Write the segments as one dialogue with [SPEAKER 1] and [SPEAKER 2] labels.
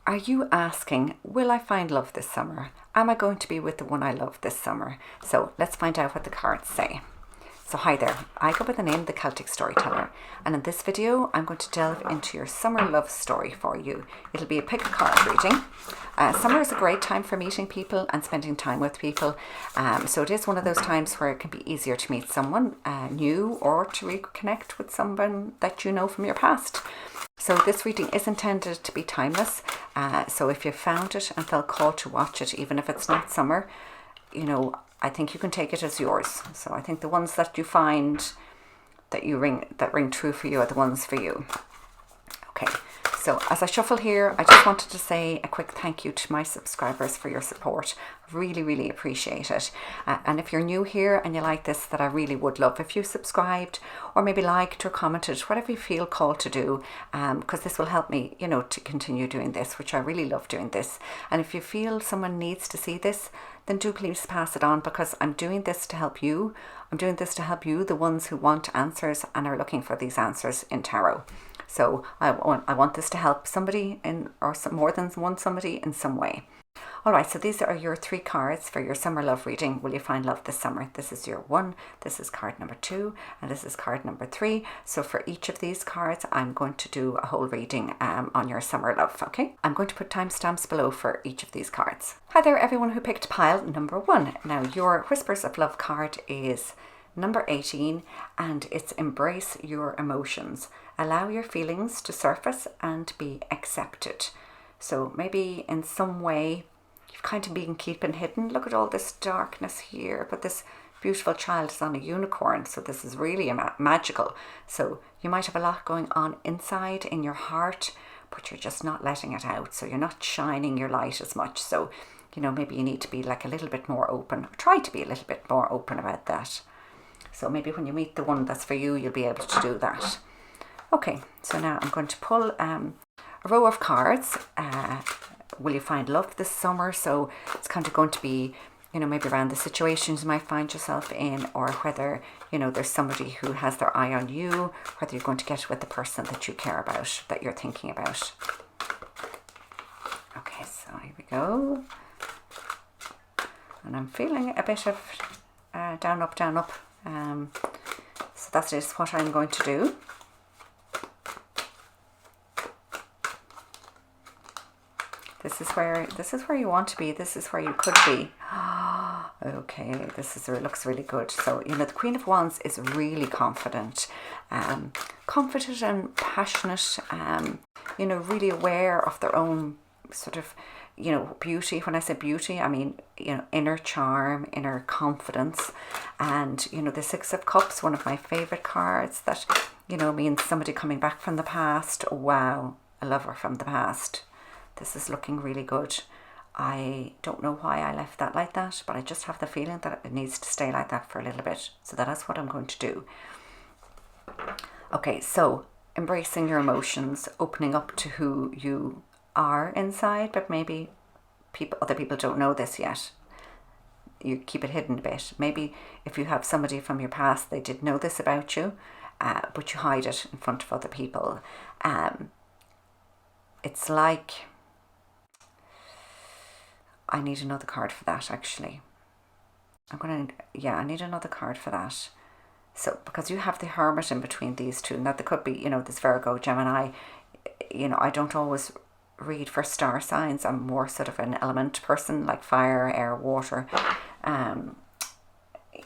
[SPEAKER 1] Are you asking, will I find love this summer? Am I going to be with the one I love this summer? So let's find out what the cards say. So hi there, I go by the name The Celtic Storyteller, and in this video I'm going to delve into your summer love story for you. It'll be a pick a card reading. Summer is a great time for meeting people and spending time with people, so it is one of those times where it can be easier to meet someone new or to reconnect with someone that you know from your past. So this reading is intended to be timeless, so if you found it and felt called to watch it, even if it's not summer, you know, I think you can take it as yours. So I think the ones that you find that ring true for you are the ones for you. Okay, so as I shuffle here, I just wanted to say a quick thank you to my subscribers for your support. Really, really appreciate it. And if you're new here and you like this, that I really would love if you subscribed or maybe liked or commented, whatever you feel called to do, because this will help me, you know, to continue doing this, which I really love doing this. And if you feel someone needs to see this, then do please pass it on, because I'm doing this to help you. I'm doing this to help you, the ones who want answers and are looking for these answers in tarot. So I want this to help somebody more than one somebody in some way. All right, so these are your 3 cards for your summer love reading. Will you find love this summer? This is your 1, this is card number 2, and this is card number 3. So for each of these cards, I'm going to do a whole reading on your summer love, okay? I'm going to put timestamps below for each of these cards. Hi there, everyone who picked pile number 1. Now, your Whispers of Love card is number 18, and it's embrace your emotions. Allow your feelings to surface and be accepted. So maybe in some way you've kind of been keeping hidden. Look at all this darkness here, but this beautiful child is on a unicorn, so this is really magical. So you might have a lot going on inside in your heart, but you're just not letting it out. So you're not shining your light as much. So, you know, maybe you need to be like a little bit more open. Try to be a little bit more open about that. So maybe when you meet the one that's for you, you'll be able to do that. Okay, so now I'm going to pull a row of cards. Will you find love this summer? So it's kind of going to be, you know, maybe around the situations you might find yourself in, or whether, you know, there's somebody who has their eye on you, whether you're going to get with the person that you care about, that you're thinking about. Okay, so here we go. And I'm feeling a bit of down, up, down, up. So that is what I'm going to do. This is where you want to be. This is where you could be. Okay, it looks really good. So, you know, the Queen of Wands is really confident and passionate, you know, really aware of their own sort of, you know, beauty. When I say beauty, I mean, you know, inner charm, inner confidence. And, you know, the 6 of Cups, one of my favorite cards that, you know, means somebody coming back from the past. Wow, a lover from the past. This is looking really good. I don't know why I left that like that, but I just have the feeling that it needs to stay like that for a little bit. So that is what I'm going to do. Okay, so embracing your emotions, opening up to who you are inside, but maybe other people don't know this yet. You keep it hidden a bit. Maybe if you have somebody from your past, they did know this about you, but you hide it in front of other people. It's like, I need another card for that, actually. I need another card for that. So, because you have the Hermit in between these two. Now, there could be, you know, this Virgo, Gemini. You know, I don't always read for star signs. I'm more sort of an element person, like fire, air, water.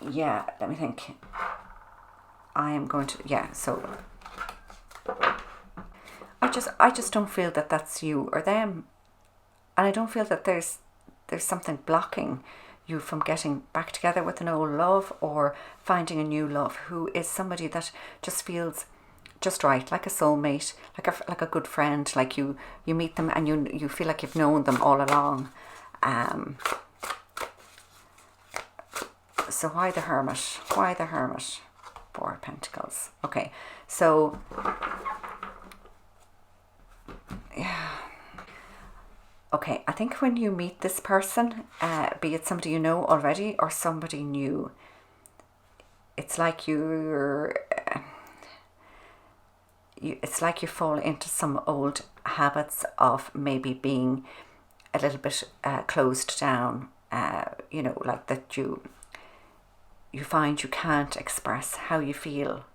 [SPEAKER 1] Yeah, let me think. I am going to, so I just don't feel that that's you or them. And I don't feel that there's something blocking you from getting back together with an old love or finding a new love who is somebody that just feels just right, like a soulmate, like a good friend, like you meet them and you feel like you've known them all along. So why the Hermit? Why the Hermit? 4 of Pentacles. Okay, so yeah. Okay, I think when you meet this person, be it somebody you know already or somebody new, it's like it's like you fall into some old habits of maybe being a little bit closed down, like that you find you can't express how you feel.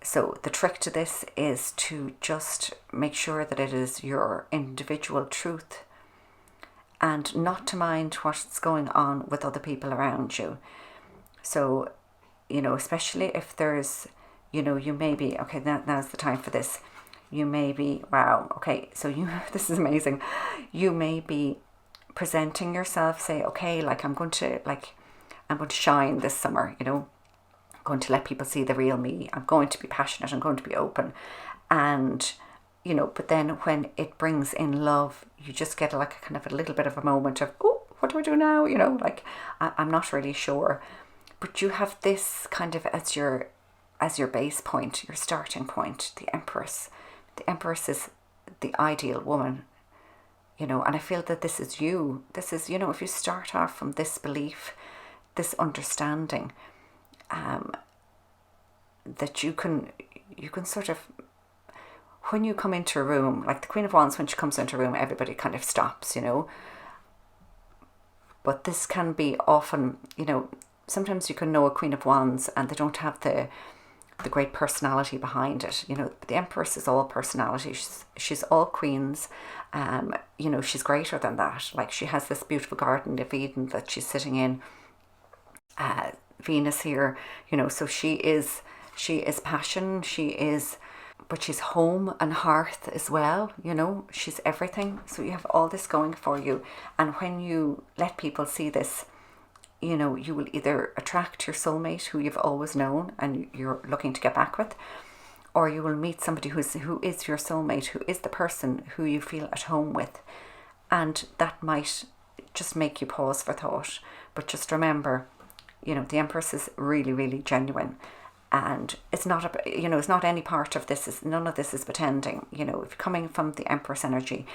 [SPEAKER 1] So the trick to this is to just make sure that it is your individual truth and not to mind what's going on with other people around you. So, especially if there's, you may be, okay, now's the time for this. You may be, wow, okay, so this is amazing. You may be presenting yourself, say, okay, like I'm going to shine this summer, I'm going to let people see the real me. I'm going to be passionate. I'm going to be open. And, but then when it brings in love, you just get like a kind of a little bit of a moment of, oh, what do I do now? Like I'm not really sure. But you have this kind of as your base point, your starting point, the Empress. The Empress is the ideal woman, and I feel that this is you. This is, if you start off from this belief, this understanding, that you can sort of, when you come into a room, like the Queen of Wands, when she comes into a room, everybody kind of stops, But this can be often, sometimes you can know a Queen of Wands and they don't have the great personality behind it. The Empress is all personality. She's all queens. She's greater than that. Like she has this beautiful Garden of Eden that she's sitting in. Venus here, so she is passion. But she's home and hearth as well. She's everything. So you have all this going for you. And when you let people see this, you will either attract your soulmate who you've always known and you're looking to get back with, or you will meet somebody who is your soulmate, who is the person who you feel at home with. And that might just make you pause for thought. But just remember, the Empress is really, really genuine. And it's not it's not any part of this, none of this is pretending. If you're coming from the Empress energy,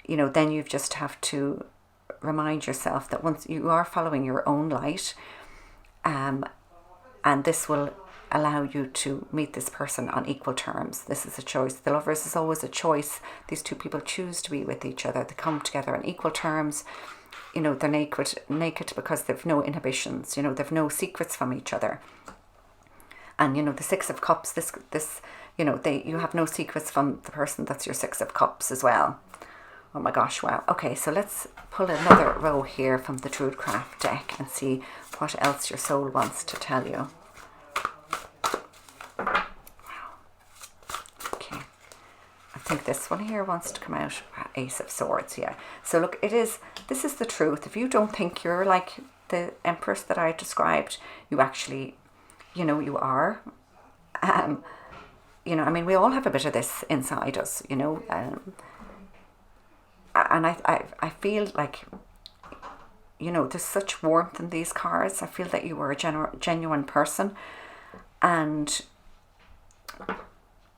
[SPEAKER 1] then you just have to remind yourself that once you are following your own light, and this will allow you to meet this person on equal terms. This is a choice. The Lovers is always a choice. These two people choose to be with each other. They come together on equal terms. They're naked because they've no inhibitions. They've no secrets from each other. And the Six of Cups, you have no secrets from the person that's your Six of Cups as well. Oh my gosh, wow. Okay, so let's pull another row here from the Druidcraft deck and see what else your soul wants to tell you. Wow. Okay. I think this one here wants to come out. Ace of Swords, yeah. So look, this is the truth. If you don't think you're like the Empress that I described, you actually, you are. We all have a bit of this inside us, and I feel like, there's such warmth in these cards. I feel that you are a genuine person, and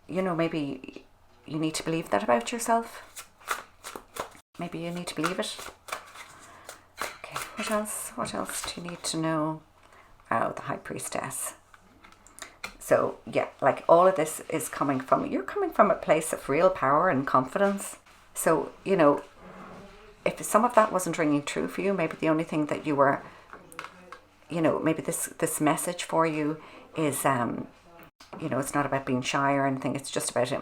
[SPEAKER 1] maybe you need to believe that about yourself. Maybe you need to believe it. Okay, what else do you need to know? Oh, the High Priestess. So yeah, like all of this is you're coming from a place of real power and confidence. So, if some of that wasn't ringing true for you, maybe the only thing that you were, maybe this message for you is, it's not about being shy or anything. It's just about,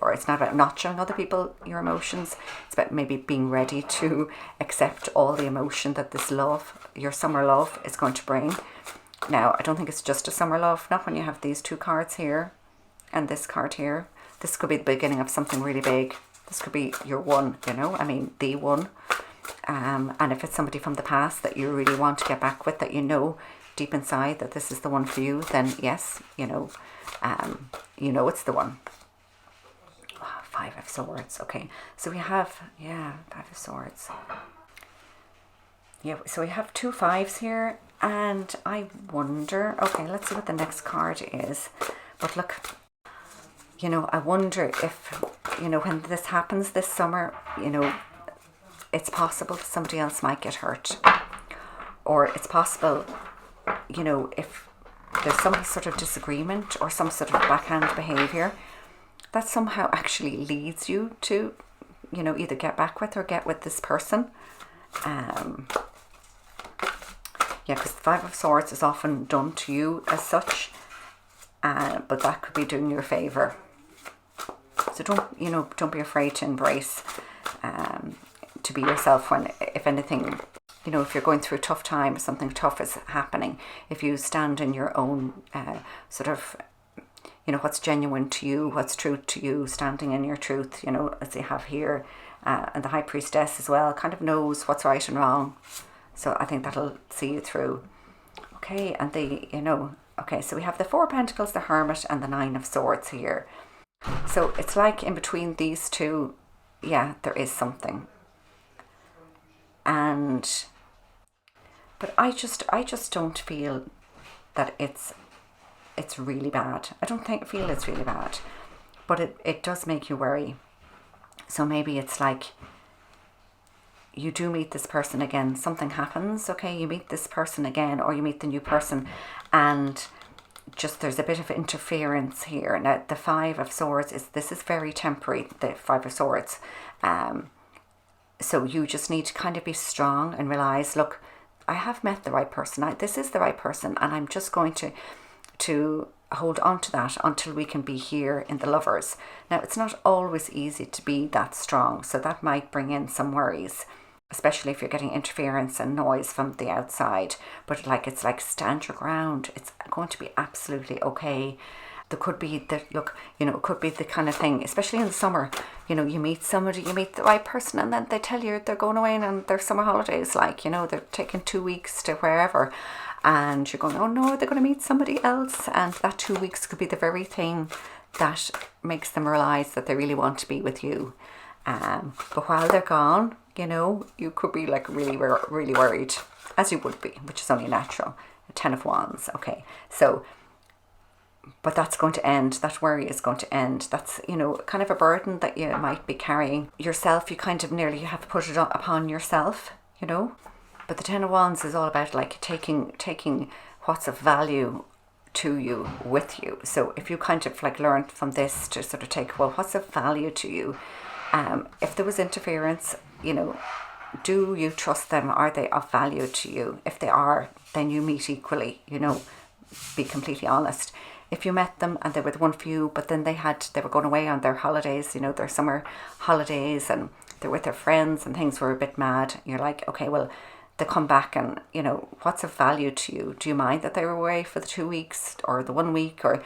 [SPEAKER 1] or it's not about not showing other people your emotions. It's about maybe being ready to accept all the emotion that this love, your summer love, is going to bring. Now, I don't think it's just a summer love, not when you have these two cards here and this card here. This could be the beginning of something really big. This could be your one, the one. And if it's somebody from the past that you really want to get back with, that deep inside that this is the one for you, then yes, it's the one. Oh, Five of Swords. Okay, so we have, Five of Swords. Yeah, so we have two fives here, and I wonder, okay, let's see what the next card is. But look, I wonder if, when this happens this summer, it's possible somebody else might get hurt. Or it's possible, if there's some sort of disagreement or some sort of backhand behaviour, that somehow actually leads you to, you know, either get back with or get with this person. Yeah, because the Five of Swords is often done to you as such, but that could be doing you a favour. So don't be afraid to embrace, to be yourself when, if anything, you know, if you're going through a tough time, something tough is happening, if you stand in your own sort of, you know, what's genuine to you, what's true to you, standing in your truth, you know, as they have here, and the High Priestess as well, kind of knows what's right and wrong. So I think that'll see you through. Okay, and okay, so we have the Four of Pentacles, the Hermit, and the Nine of Swords here. So it's like in between these two, yeah, there is something. But I just don't feel that it's really bad. I don't feel it's really bad, but it does make you worry. So maybe it's like you do meet this person again, something happens, okay, you meet this person again, or you meet the new person, and just there's a bit of interference here. Now the Five of Swords is very temporary, the Five of Swords. So you just need to kind of be strong and realize, look, I have met the right person. This is the right person, and I'm just going to hold on to that until we can be here in the Lovers. Now it's not always easy to be that strong, so that might bring in some worries, especially if you're getting interference and noise from the outside. But it's like stand your ground. It's going to be absolutely okay. There could be it could be the kind of thing, especially in the summer, you know, you meet somebody, you meet the right person, and then they tell you they're going away on their summer holidays, like, you know, they're taking 2 weeks to wherever, and you're going, oh no, they're going to meet somebody else, and that 2 weeks could be the very thing that makes them realize that they really want to be with you. But while they're gone, you know, you could be like really, really worried, as you would be, which is only natural. 10 of Wands, okay, so, but that's going to end. That worry is going to end. That's, you know, kind of a burden that you might be carrying yourself. You kind of nearly have to put it upon yourself, you know. But the 10 of Wands is all about like taking what's of value to you with you. So if you kind of like learned from this to sort of take, well, what's of value to you? If there was interference, you know, do you trust them? Are they of value to you? If they are, then you meet equally, you know, be completely honest. If you met them and they were the one for you, but then they were going away on their holidays, you know, their summer holidays, and they're with their friends and things were a bit mad, you're like, okay, well, they come back and, you know, what's of value to you? Do you mind that they were away for the 2 weeks or the 1 week? Or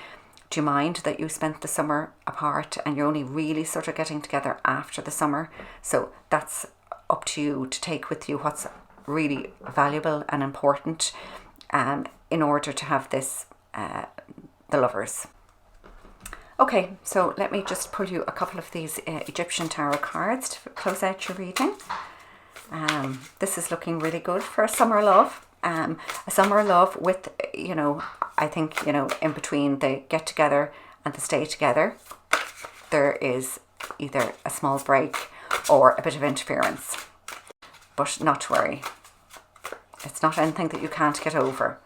[SPEAKER 1] do you mind that you spent the summer apart and you're only really sort of getting together after the summer? So that's up to you to take with you what's really valuable and important in order to have this, the Lovers. Okay, so let me just pull you a couple of these Egyptian tarot cards to close out your reading. This is looking really good for a summer love. A summer love with, you know, I think, you know, in between the get together and the stay together, there is either a small break or a bit of interference. But not to worry. It's not anything that you can't get over.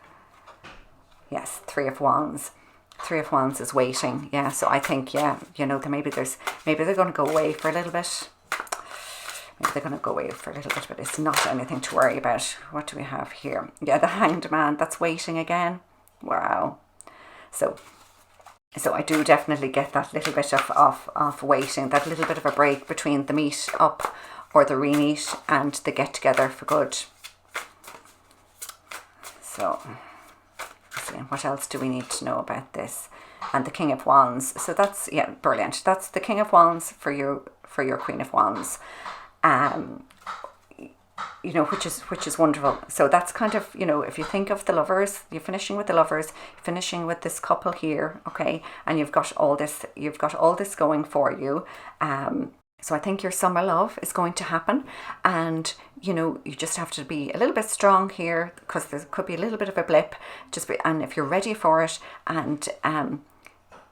[SPEAKER 1] Yes, Three of Wands. Three of Wands is waiting. Yeah, so I think, yeah, you know, maybe they're going to go away for a little bit. Maybe they're going to go away for a little bit, but it's not anything to worry about. What do we have here? Yeah, the Hanged Man, that's waiting again. Wow. So I do definitely get that little bit of waiting, that little bit of a break between the meet up or the re-meet and the get together for good. So, let's see, what else do we need to know about this? And the King of Wands. So that's, yeah, brilliant. That's the King of Wands for your Queen of Wands. You know, which is wonderful. So that's kind of, you know, if you think of the Lovers, you're finishing with the Lovers, finishing with this couple here, okay, and you've got all this going for you. So I think your summer love is going to happen, and you know, you just have to be a little bit strong here because there could be a little bit of a blip. And if you're ready for it, and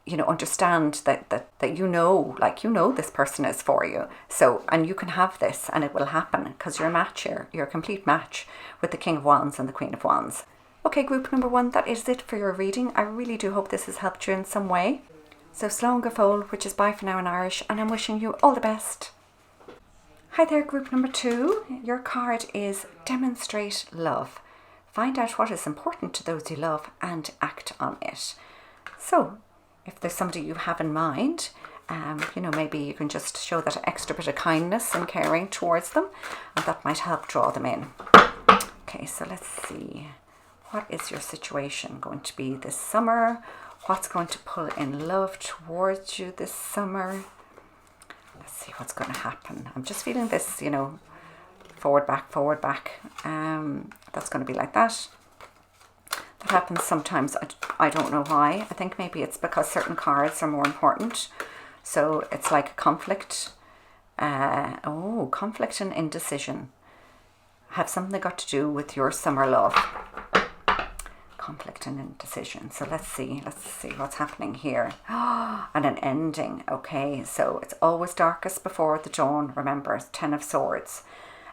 [SPEAKER 1] you know, understand that you know this person is for you. So, and you can have this and it will happen because you're a match here. You're a complete match with the King of Wands and the Queen of Wands. Okay, group number 1, that is it for your reading. I really do hope this has helped you in some way. So slán go fóill, which is bye for now in Irish, and I'm wishing you all the best. Hi there, group number 2. Your card is Demonstrate Love. Find out what is important to those you love and act on it. So, if there's somebody you have in mind, maybe you can just show that extra bit of kindness and caring towards them, and that might help draw them in. Okay, so let's see. What is your situation going to be this summer? What's going to pull in love towards you this summer? Let's see what's going to happen. I'm just feeling this, forward, back. That's going to be like that. That happens sometimes. I don't know why. I think maybe it's because certain cards are more important. So it's like a conflict. Conflict and indecision have something got to do with your summer love. Conflict and indecision. So let's see what's happening here. And an ending. Okay, so it's always darkest before the dawn. Remember, it's 10 of Swords.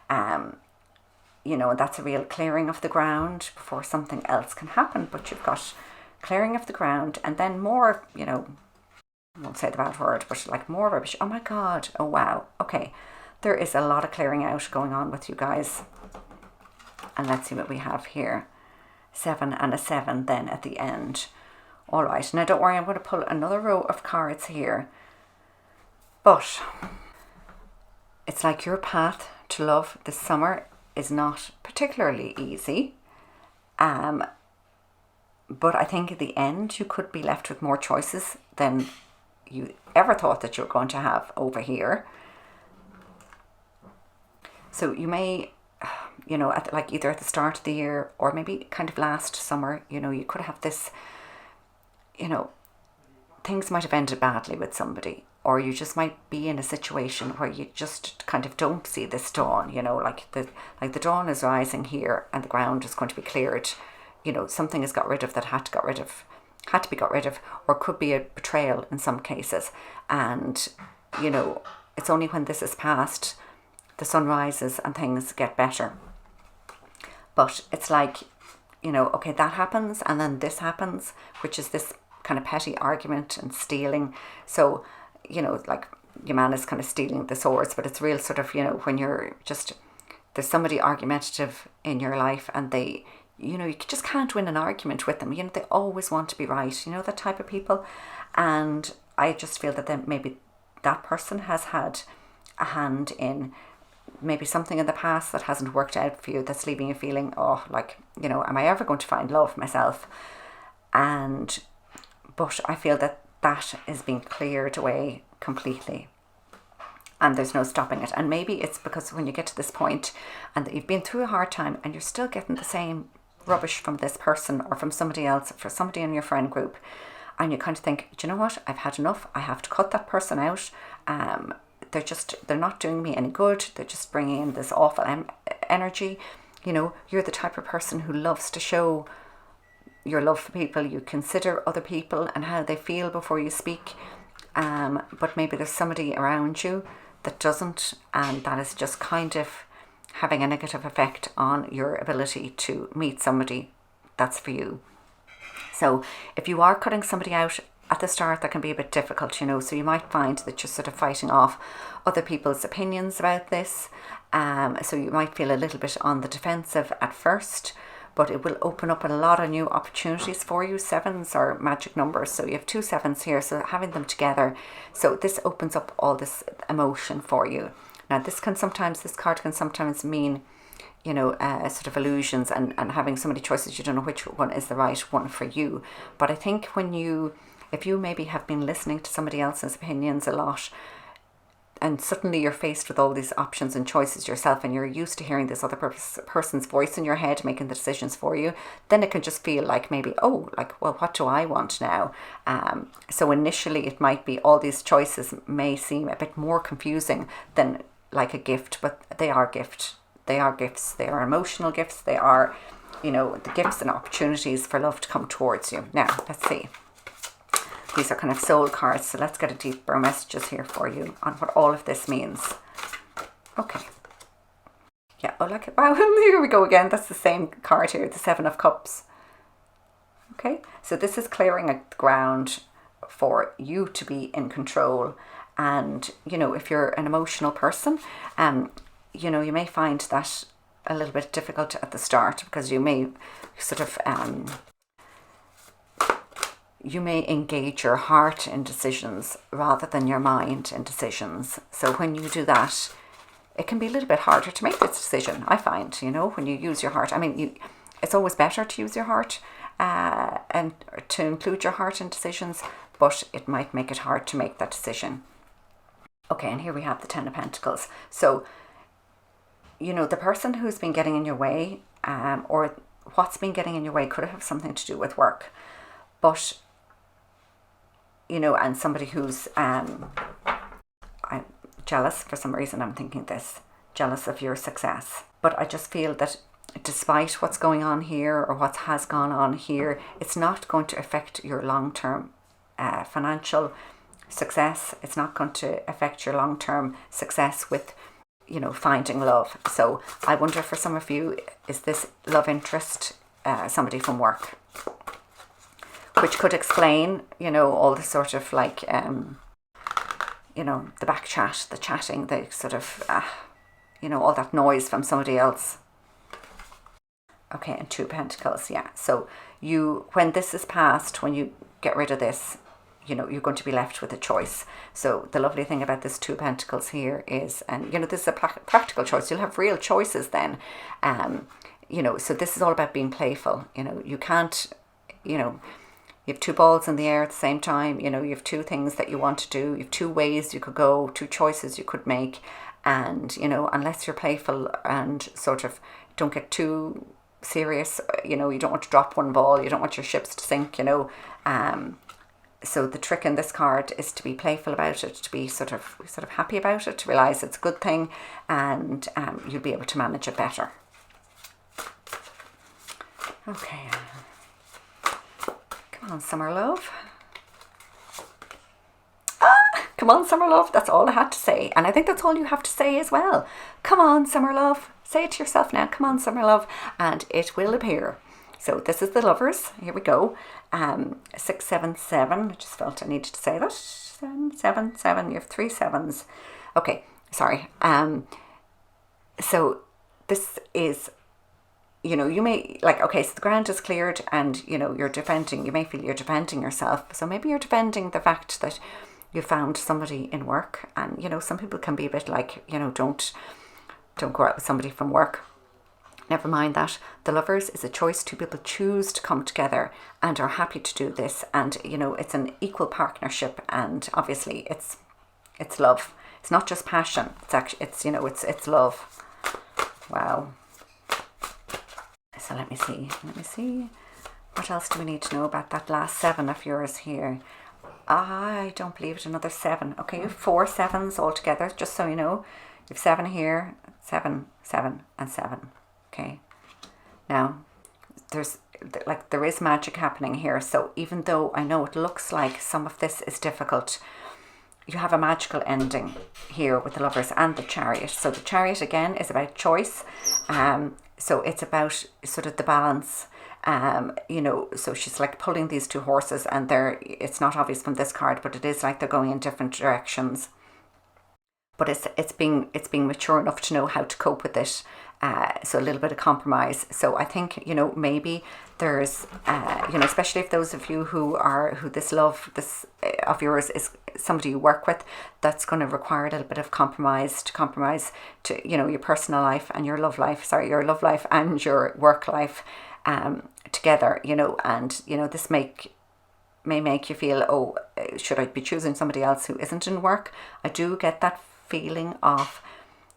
[SPEAKER 1] That's a real clearing of the ground before something else can happen. But you've got clearing of the ground, and then more, I won't say the bad word, but like more rubbish. Oh my God. Oh wow. Okay, there is a lot of clearing out going on with you guys. And let's see what we have here. 7 and a 7 then at the end. All right, now don't worry, I'm going to pull another row of cards here. But it's like your path to love this summer is not particularly easy. But I think at the end you could be left with more choices than you ever thought that you're going to have over here. So you may, either at the start of the year or maybe kind of last summer, you could have this, things might have ended badly with somebody, or you just might be in a situation where you just kind of don't see this dawn, like the dawn is rising here and the ground is going to be cleared. Something is got rid of that had to be got rid of, or could be a betrayal in some cases. And, it's only when this is past, the sun rises and things get better. But it's like, okay, that happens and then this happens, which is this kind of petty argument and stealing. So, like your man is kind of stealing the swords, but it's real sort of, when you're just, there's somebody argumentative in your life and they, you just can't win an argument with them. They always want to be right, that type of people. And I just feel that then maybe that person has had a hand in maybe something in the past that hasn't worked out for you, that's leaving you feeling, am I ever going to find love myself? But I feel that is being cleared away completely, and there's no stopping it. And maybe it's because when you get to this point and that you've been through a hard time and you're still getting the same rubbish from this person or from somebody else, for somebody in your friend group, and you kind of think, do you know what, I've had enough, I have to cut that person out. They're not doing me any good. They're just bringing in this awful energy. You're the type of person who loves to show your love for people. You consider other people and how they feel before you speak. But maybe there's somebody around you that doesn't, and that is just kind of having a negative effect on your ability to meet somebody that's for you. So if you are cutting somebody out at the start, that can be a bit difficult, so you might find that you're sort of fighting off other people's opinions about this. So you might feel a little bit on the defensive at first, but it will open up a lot of new opportunities for you. 7s are magic numbers, so you have 2 7s here, so having them together, so this opens up all this emotion for you. Now this card can sometimes mean, sort of illusions and having so many choices you don't know which one is the right one for you. But I think if you maybe have been listening to somebody else's opinions a lot, and suddenly you're faced with all these options and choices yourself, and you're used to hearing this other person's voice in your head making the decisions for you, then it can just feel like maybe, well, what do I want now? So initially it might be all these choices may seem a bit more confusing than like a gift, but they are gifts. They are gifts. They are emotional gifts. They are, the gifts and opportunities for love to come towards you. Now, let's see. These are kind of soul cards, so let's get a deeper messages here for you on what all of this means. Okay. Yeah, wow, here we go again. That's the same card here, the 7 of Cups. Okay, so this is clearing the ground for you to be in control. And, you know, if you're an emotional person, you know, you may find that a little bit difficult at the start, because you may sort of, you may engage your heart in decisions rather than your mind in decisions. So when you do that, it can be a little bit harder to make this decision, I find, you know, when you use your heart. I mean, it's always better to use your heart and to include your heart in decisions, but it might make it hard to make that decision. Okay, and here we have the Ten of Pentacles. So, you know, the person who's been getting in your way, or what's been getting in your way, could have something to do with work. But, you know, and somebody who's I'm jealous for some reason, I'm thinking this, jealous of your success. But I just feel that despite what's going on here, or what has gone on here, it's not going to affect your long-term financial success. It's not going to affect your long-term success with, you know, finding love. So I wonder, for some of you, is this love interest somebody from work? Which could explain, you know, all the sort of like, you know, the back chat, the chatting, the sort of, you know, all that noise from somebody else. Okay, and Two of Pentacles, yeah. So you, when this is past, when you get rid of this, you know, you're going to be left with a choice. So the lovely thing about this Two of Pentacles here is, and, you know, this is a practical choice. You'll have real choices then. You know, so this is all about being playful. You know, you can't, you know, you have two balls in the air at the same time. You know, you have two things that you want to do. You have two ways you could go, two choices you could make. And, you know, unless you're playful and sort of don't get too serious, you know, you don't want to drop one ball, you don't want your ships to sink, you know. So the trick in this card is to be playful about it, to be sort of happy about it, to realise it's a good thing, and you'll be able to manage it better. Okay. Come on, summer love. Come on, summer love. That's all I had to say. And I think that's all you have to say as well. Come on, summer love. Say it to yourself now. Come on, summer love. And it will appear. So this is the Lovers. Here we go. 677. I just felt I needed to say that. 777. You have 3 sevens. Okay. Sorry. So this is, you know, you may, like, okay, so the ground is cleared and, you know, you're defending, you may feel you're defending yourself. So maybe you're defending the fact that you found somebody in work. And, you know, some people can be a bit like, you know, don't go out with somebody from work. Never mind that. The Lovers is a choice. Two people choose to come together and are happy to do this. And, you know, it's an equal partnership. And obviously it's love. It's not just passion. It's actually, it's, you know, it's love. Wow. So let me see. What else do we need to know about that last 7 of yours here? I don't believe it. Another 7. Okay, you have 4 sevens altogether, just so you know. You have 7 here, 7, 7, and 7. Okay. Now, there is magic happening here. So even though I know it looks like some of this is difficult, you have a magical ending here with the Lovers and the Chariot. So the Chariot, again, is about choice. So it's about sort of the balance. You know, so she's like pulling these 2 horses, and it's not obvious from this card, but it is like they're going in different directions. But it's being mature enough to know how to cope with it. So a little bit of compromise. So I think, you know, maybe there's, you know, especially if those of you who this love, of yours is somebody you work with, that's going to require a little bit of compromise to, you know, your personal life and your love life and your work life together, you know. And, you know, this may make you feel, oh, should I be choosing somebody else who isn't in work? I do get that feeling of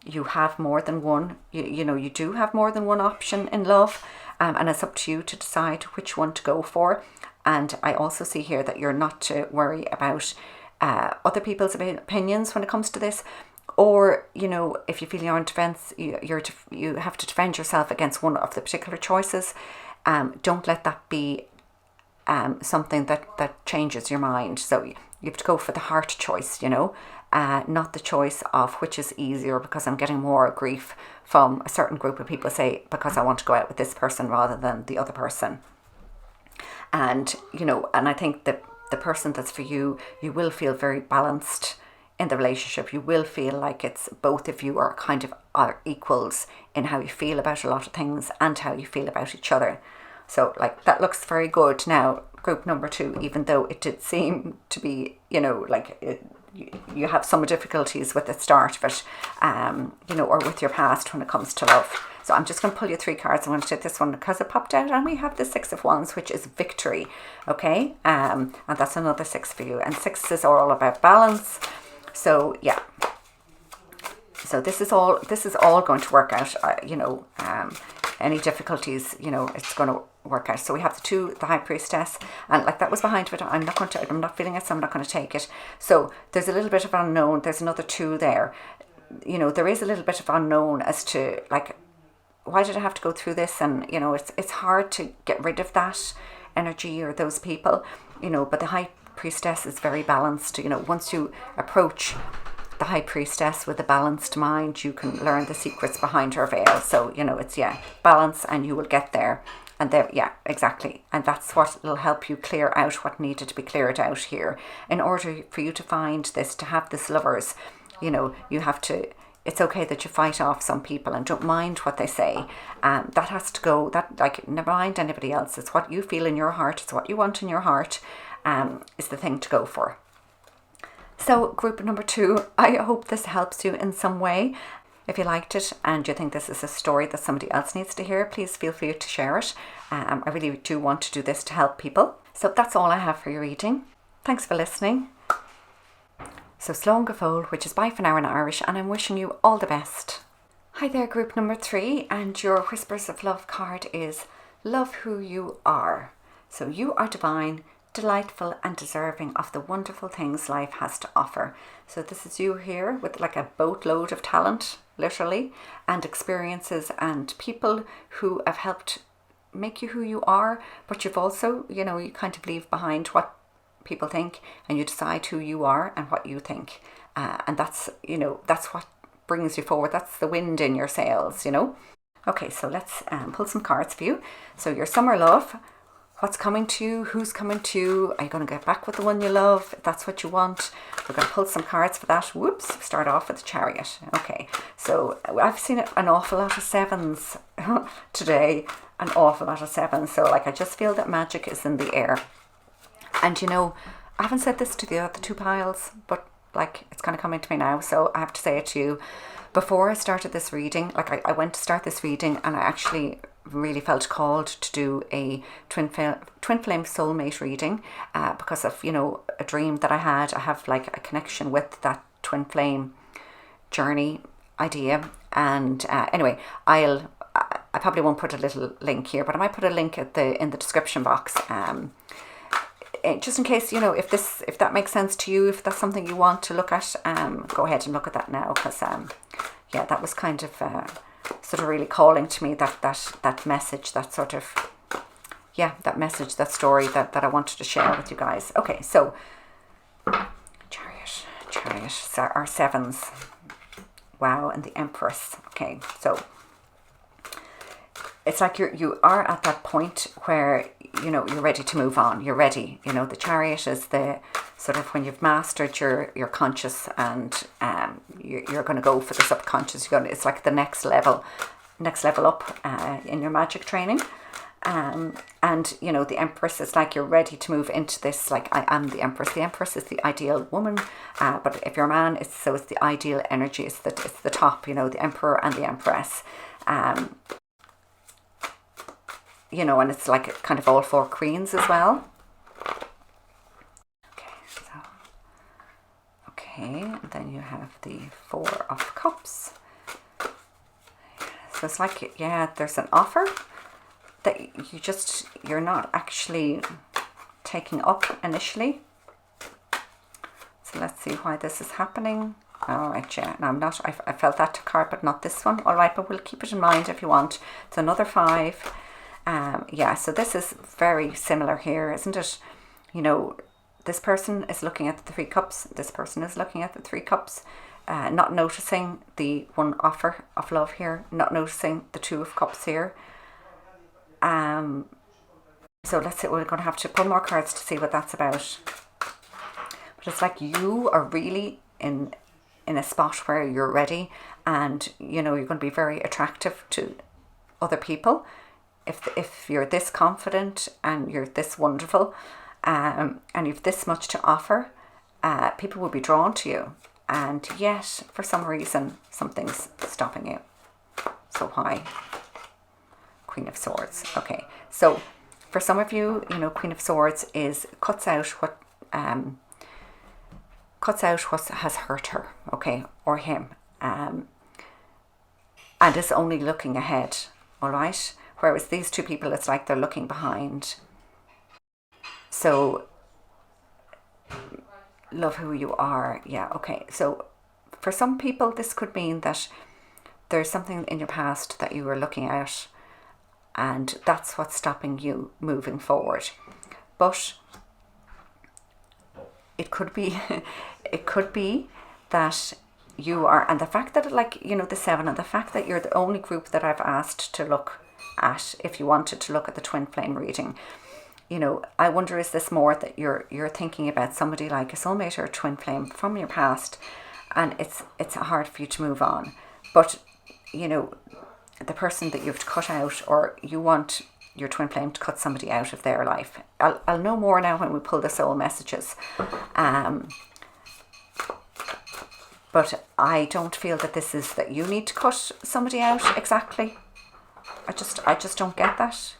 [SPEAKER 1] you have more than one, you know, you do have more than one option in love, and it's up to you to decide which one to go for. And I also see here that you're not to worry about other people's opinions when it comes to this, or, you know, if you feel you're on defense, you have to defend yourself against one of the particular choices. Don't let that be something that changes your mind. So you have to go for the heart choice, you know, not the choice of which is easier, because I'm getting more grief from a certain group of people, say, because I want to go out with this person rather than the other person. And, you know, and I think that the person that's for you, you will feel very balanced in the relationship. You will feel like it's both of you are kind of are equals in how you feel about a lot of things and how you feel about each other. So like that looks very good. Now group number 2, even though it did seem to be, you know, like you have some difficulties with the start of it, you know, or with your past when it comes to love. So I'm just going to pull you 3 cards. I'm going to take this one because it popped out, and we have the 6 of Wands, which is victory. Okay, and that's another 6 for you. And 6s are all about balance. So yeah. So this is all going to work out. You know, any difficulties, you know, it's going to work out. So we have the High Priestess, and like that was behind it. I'm not feeling it, so I'm not going to take it. So there's a little bit of unknown. There's another 2 there. You know, there is a little bit of unknown as to like, why did I have to go through this? And you know, it's hard to get rid of that energy or those people, you know. But the High Priestess is very balanced. You know, once you approach the High Priestess with a balanced mind, you can learn the secrets behind her veil. So you know, it's balance, and you will get there. And there, exactly. And that's what will help you clear out what needed to be cleared out here. In order for you to find this, to have this lovers, you know, you have to. It's okay that you fight off some people and don't mind what they say. That has to go. That, like, never mind anybody else. It's what you feel in your heart. It's what you want in your heart. Is the thing to go for. So group number 2, I hope this helps you in some way. If you liked it and you think this is a story that somebody else needs to hear, please feel free to share it. I really do want to do this to help people. So that's all I have for your reading. Thanks for listening. So Slán go fóill, which is bye for now in Irish, and I'm wishing you all the best. Hi there, group number 3, and your Whispers of Love card is Love Who You Are. So you are divine, delightful and deserving of the wonderful things life has to offer. So this is you here with like a boatload of talent, literally, and experiences and people who have helped make you who you are, but you've also, you know, you kind of leave behind what people think, and you decide who you are and what you think, and that's, you know, that's what brings you forward. That's the wind in your sails, you know. Okay, so let's pull some cards for you. So your summer love, what's coming to you, who's coming to you, are you going to get back with the one you love, if that's what you want? We're going to pull some cards for that. Whoops, start off with the Chariot. Okay, so I've seen an awful lot of 7s today, an awful lot of 7s. So like, I just feel that magic is in the air. And you know, I haven't said this to the other 2 piles, but like, it's kind of coming to me now, so I have to say it to you. Before I started this reading, like I went to start this reading, and I actually really felt called to do a twin flame soulmate reading, because of, you know, a dream that I had. I have like a connection with that twin flame journey idea, and anyway, I probably won't put a little link here, but I might put a link in the description box. Just in case, you know, if that makes sense to you, if that's something you want to look at, go ahead and look at that now, because that was kind of sort of really calling to me, that message, that sort of, that message, that story that I wanted to share with you guys. Okay, so Chariot, so our 7s, wow, and the Empress. Okay, so it's like you are at that point where, you know, you're ready to move on. You're ready. You know, the Chariot is the sort of when you've mastered your conscious, and you're going to go for the subconscious. It's like the next level up in your magic training. And you know, the Empress is like you're ready to move into this. Like, I am the Empress. The Empress is the ideal woman, but if you're a man, it's the ideal energy. It's the top. You know, the Emperor and the Empress. You know, and it's like kind of all 4 queens as well. Okay, and then you have the 4 of Cups. So it's like, there's an offer that you're not actually taking up initially. So let's see why this is happening. All right, no, I'm not. I felt that card, but not this one. All right, but we'll keep it in mind if you want. It's another 5. So this is very similar here, isn't it? You know, this person is looking at the 3 cups. This person is looking at the 3 cups, not noticing the 1 offer of love here, not noticing the 2 of cups here. So let's see, we're going to have to pull more cards to see what that's about. But it's like you are really in a spot where you're ready, and you know you're going to be very attractive to other people. If you're this confident and you're this wonderful, and you've this much to offer, people will be drawn to you. And yet, for some reason, something's stopping you. So why? Queen of Swords. Okay, so for some of you, you know, Queen of Swords cuts out what has hurt her, okay, or him, and is only looking ahead. All right. Whereas these two people, it's like they're looking behind. So, love who you are. Yeah, okay. So, for some people, this could mean that there's something in your past that you were looking at, and that's what's stopping you moving forward. But it could be, it could be that you are, and the fact that, like, you know, the 7, and the fact that you're the only group that I've asked to look at, if you wanted to look at the twin flame reading, you know, I wonder, is this more that you're thinking about somebody like a soulmate or a twin flame from your past, and it's hard for you to move on, but you know, the person that you've cut out, or you want your twin flame to cut somebody out of their life. I'll know more now when we pull the soul messages. But I don't feel that this is that you need to cut somebody out exactly. I just don't get that.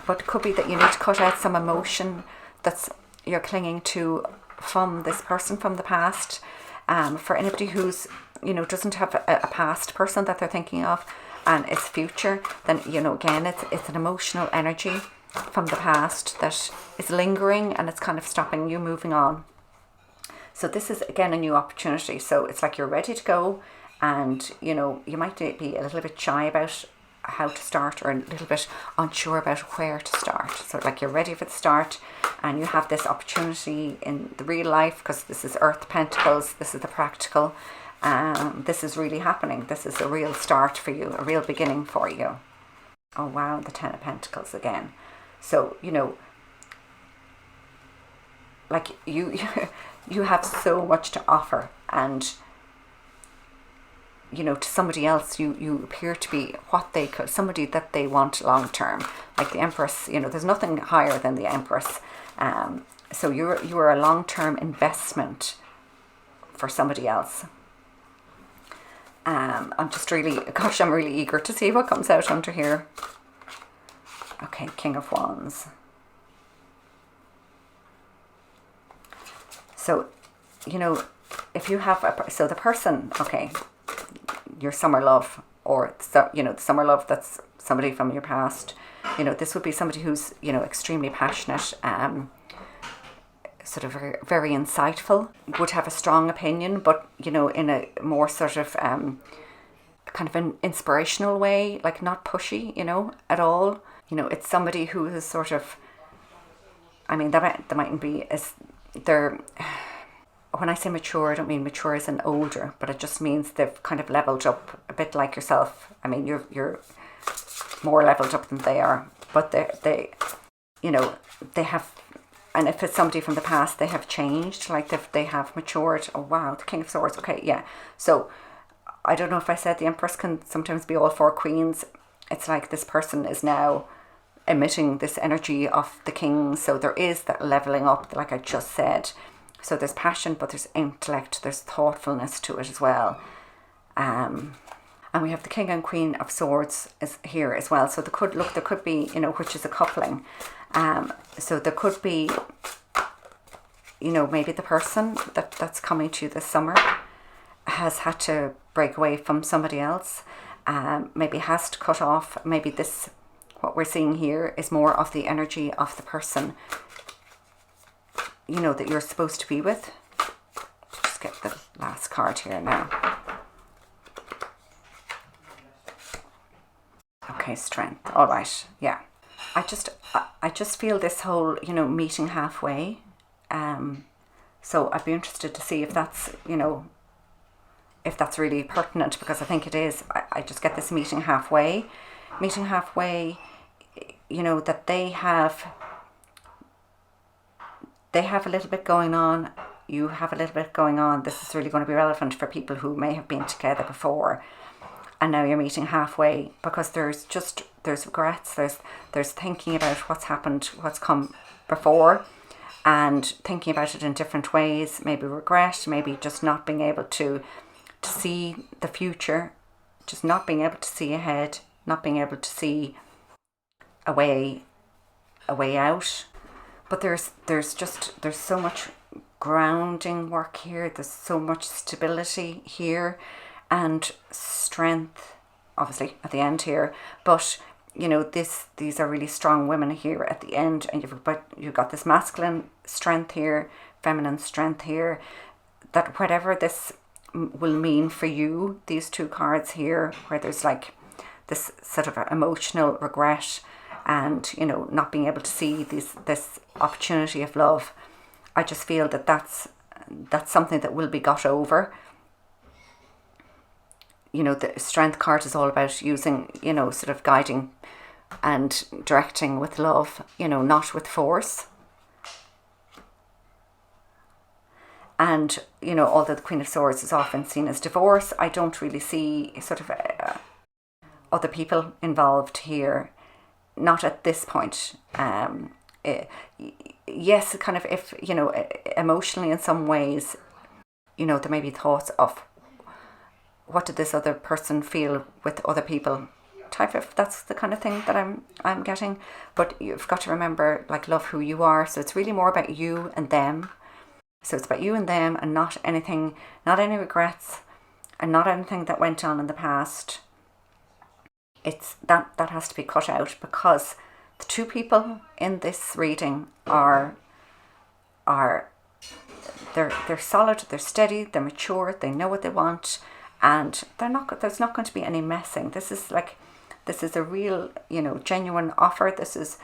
[SPEAKER 1] But it could be that you need to cut out some emotion that's you're clinging to from this person from the past. For anybody who's, you know, doesn't have a past person that they're thinking of, and it's future, then, you know, again, it's an emotional energy from the past that is lingering, and it's kind of stopping you moving on. So this is, again, a new opportunity. So it's like you're ready to go, and, you know, you might be a little bit shy about how to start, or a little bit unsure about where to start. So like you're ready for the start, and you have this opportunity in the real life, because this is Earth Pentacles, this is the practical. This is really happening. This is a real start for you, a real beginning for you. Oh wow, the 10 of Pentacles again. So, you know, like you have so much to offer, and you know, to somebody else you appear to be what they could, somebody that they want long term, like the Empress. You know, there's nothing higher than the Empress. So you're a long term investment for somebody else. I'm just really, gosh, I'm really eager to see what comes out under here. Okay, King of Wands. So, you know, if you have so the person, okay, your summer love, or you know, the summer love that's somebody from your past, you know, this would be somebody who's, you know, extremely passionate, sort of very, very insightful, would have a strong opinion, but, you know, in a more sort of kind of an inspirational way, like not pushy, you know, at all. You know, it's somebody who is sort of, I mean, that mightn't be as, they're, when I say mature, I don't mean mature as in older, but it just means they've kind of leveled up a bit like yourself. I mean, you're more leveled up than they are, but they, you know, they have, and if it's somebody from the past, they have changed, like they have matured. Oh wow, the King of Swords. Okay, yeah. So I don't know if I said the Empress can sometimes be all 4 queens. It's like this person is now emitting this energy of the king. So there is that leveling up, like I just said. So there's passion, but there's intellect, there's thoughtfulness to it as well. And we have the King and Queen of Swords is here as well. So there could be, you know, which is a coupling. So there could be, you know, maybe the person that's coming to you this summer has had to break away from somebody else. Maybe has to cut off. Maybe this, what we're seeing here, is more of the energy of the person, you know, that you're supposed to be with. Just get the last card here now. Okay, Strength. All right, yeah. I just feel this whole, you know, meeting halfway. So I'd be interested to see if that's, you know, if that's really pertinent, because I think it is. I just get this meeting halfway. Meeting halfway you know, that they have a little bit going on, you have a little bit going on. This is really going to be relevant for people who may have been together before and now you're meeting halfway, because there's regrets, there's thinking about what's happened, what's come before, and thinking about it in different ways. Maybe regret, maybe just not being able to see the future, just not being able to see ahead, not being able to see a way out. But there's so much grounding work here, there's so much stability here, and strength obviously at the end here. But you know, these are really strong women here at the end, and you've got this masculine strength here, feminine strength here, that whatever this will mean for you, these two cards here, where there's like this sort of emotional regret and, you know, not being able to see this opportunity of love, I just feel that that's something that will be got over. You know, the strength card is all about using, you know, sort of guiding and directing with love, you know, not with force. And, you know, although the Queen of Swords is often seen as divorce, I don't really see sort of other people involved here, not at this point. Yes, kind of, if, you know, emotionally in some ways, you know, there may be thoughts of what did this other person feel with other people, type of, that's the kind of thing that I'm getting. But you've got to remember, like, love who you are. So it's really more about you and them. So it's about you and them, and not anything, not any regrets, and not anything that went on in the past. It's that has to be cut out, because the two people in this reading are they're solid, they're steady, they're mature, they know what they want, and there's not going to be any messing. This is a real, you know, genuine offer. This is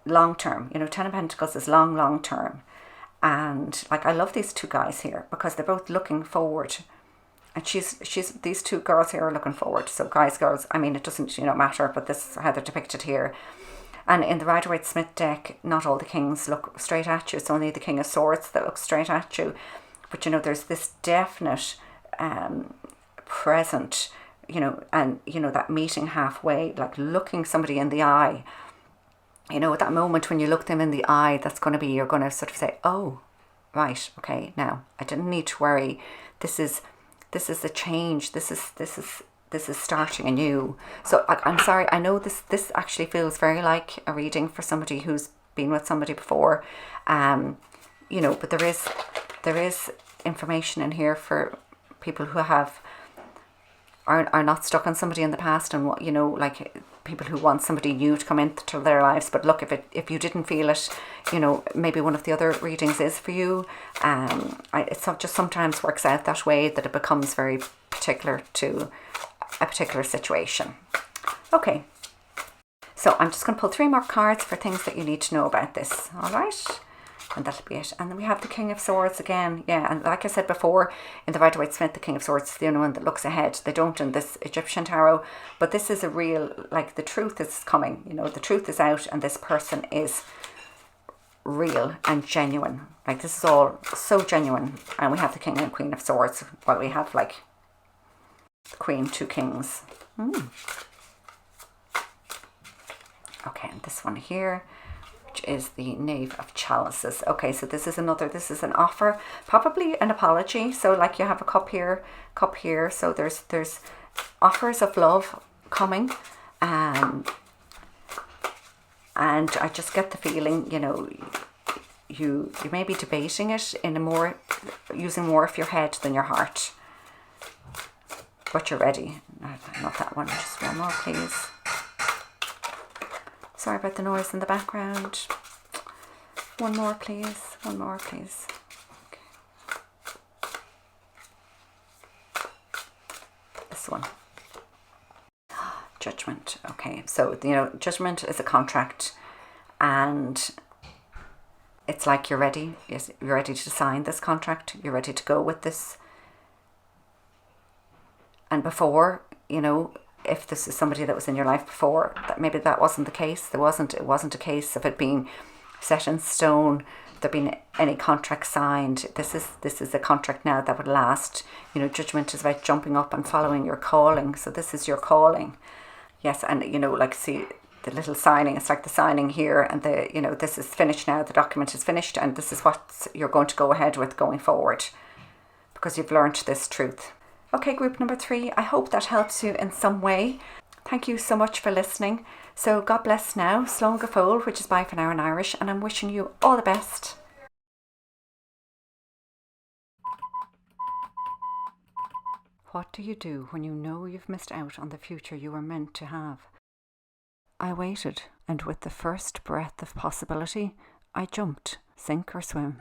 [SPEAKER 1] long term. You know, Ten of Pentacles is long term. And like, I love these two guys here because they're both looking forward, and these two girls here are looking forward. So guys, girls, I mean, it doesn't, you know, matter, but this is how they're depicted here. And in the Rider-Waite-Smith deck, not all the kings look straight at you. It's only the King of Swords that looks straight at you. But you know, there's this definite present, you know, and you know, that meeting halfway, like looking somebody in the eye. You know, at that moment when you look them in the eye, that's going to be, you're going to sort of say, oh, right, okay, now I didn't need to worry. This is the change. This is starting anew. So I'm sorry, I know this actually feels very like a reading for somebody who's been with somebody before, you know, but there is information in here for people who are not stuck on somebody in the past, and what, you know, like people who want somebody new to come into their lives. But look, if you didn't feel it, you know, maybe one of the other readings is for you. It just sometimes works out that way, that it becomes very particular to a particular situation. Okay, so I'm just going to pull 3 more cards for things that you need to know about this. All right, and that'll be it. And then we have the King of Swords again. Yeah, and like I said before, in the Rider-Waite-Smith, the King of Swords is the only one that looks ahead. They don't in this Egyptian tarot. But this is a real, like, the truth is coming. You know, the truth is out, and this person is real and genuine. Like, this is all so genuine. And we have the King and Queen of Swords, while we have, like, the Queen, 2 kings. Okay, and this one here, which is the Knave of Chalices. Okay, so this is an offer, probably an apology. So like, you have a cup here. So there's offers of love coming, and I just get the feeling, you know, you may be debating it using more of your head than your heart. But you're ready. Not that one, just one more, please. Sorry about the noise in the background. One more, please. Okay. This one. Judgment. Okay, so, you know, judgment is a contract, and it's like you're ready. Yes, you're ready to sign this contract. You're ready to go with this. And before, you know, If this is somebody that was in your life before, that maybe that wasn't the case. It wasn't a case of it being set in stone, there being any contract signed. This is a contract now that would last. You know, judgment is about jumping up and following your calling. So this is your calling. Yes, and you know, like, see the little signing, it's like the signing here, and the, you know, this is finished now, the document is finished, and this is what you're going to go ahead with going forward, because you've learned this truth. Okay, group number 3, I hope that helps you in some way. Thank you so much for listening. So God bless now, Slán go fóill, which is bye for now in Irish, and I'm wishing you all the best. What do you do when you know you've missed out on the future you were meant to have? I waited, and with the first breath of possibility, I jumped, sink or swim.